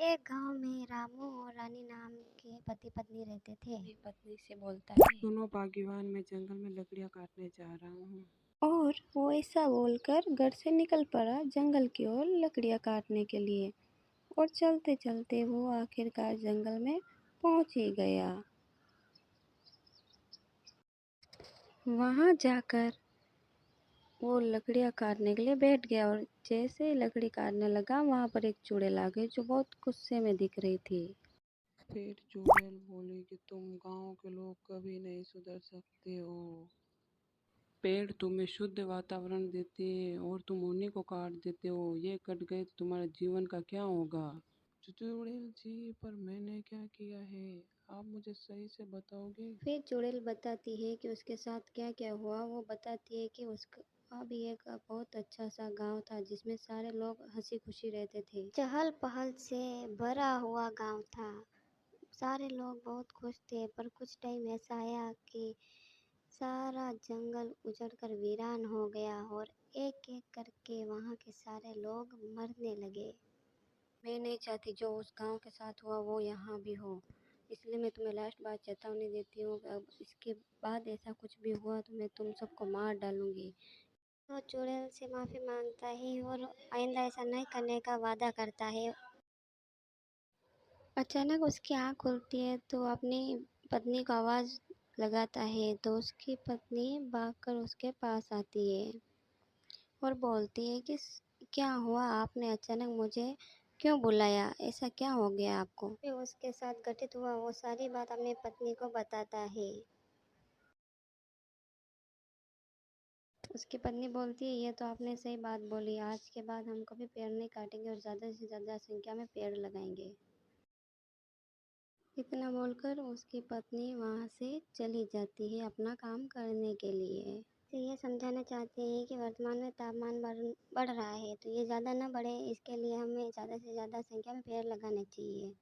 एक गांव में रामू और रानी नाम के पति पत्नी रहते थे। अपनी पत्नी से बोलता है। सुनो बागीवान, मैं जंगल में लकड़ियाँ काटने जा रहा हूँ। और वो ऐसा बोलकर घर से निकल पड़ा जंगल की ओर लकड़ियाँ काटने के लिए। और चलते चलते वो आखिरकार जंगल में पहुंच ही गया। वहां जाकर वो लकड़ियाँ काटने के लिए बैठ गया और जैसे ही लकड़ी काटने लगा वहां पर एक चुड़ैल आ गई जो बहुत गुस्से में दिख रही थी। फिर चुड़ैल बोली कि तुम गांव के लोग कभी नहीं सुधर सकते हो। पेड़ तुम्हें शुद्ध वातावरण देते हैं और तुम उन्हीं को काट देते हो। ये कट गए तो तुम्हारे जीवन का क्या होगा? चुड़ैल जी, पर मैंने क्या किया है? आप मुझे सही से बताओगे? फिर चुड़ैल बताती है कि उसके साथ क्या क्या हुआ। वो बताती है कि उसका भी एक बहुत अच्छा सा गांव था जिसमें सारे लोग हंसी खुशी रहते थे। चहल पहल से भरा हुआ गांव था। सारे लोग बहुत खुश थे, पर कुछ टाइम ऐसा आया कि सारा जंगल उजड़कर वीरान हो गया और एक एक करके वहां के सारे लोग मरने लगे। मैं नहीं चाहती जो उस गांव के साथ हुआ वो यहाँ भी हो, इसलिए मैं तुम्हें लास्ट बार चेतावनी देती हूँ कि अब इसके बाद ऐसा कुछ भी हुआ तो मैं तुम सबको मार डालूंगी। तो चुड़ैल से माफी मांगता है और आइंदा ऐसा नहीं करने का वादा करता है। अचानक उसकी आंख खुलती है तो अपनी पत्नी को आवाज लगाता है, तो उसकी पत्नी भागकर उसके पास आती है और बोलती है कि क्या हुआ, आपने अचानक मुझे क्यों बुलाया, ऐसा क्या हो गया आपको। फिर उसके साथ घटित हुआ वो सारी बात अपनी पत्नी को बताता है। उसकी पत्नी बोलती है, ये तो आपने सही बात बोली, आज के बाद हम कभी पेड़ नहीं काटेंगे और ज़्यादा से ज़्यादा संख्या में पेड़ लगाएंगे। इतना बोलकर उसकी पत्नी वहाँ से चली जाती है अपना काम करने के लिए। तो ये समझाना चाहते हैं कि वर्तमान में तापमान बढ़ रहा है, तो ये ज़्यादा ना बढ़े, इसके लिए हमें ज़्यादा से ज़्यादा संख्या में पेड़ लगाने चाहिए।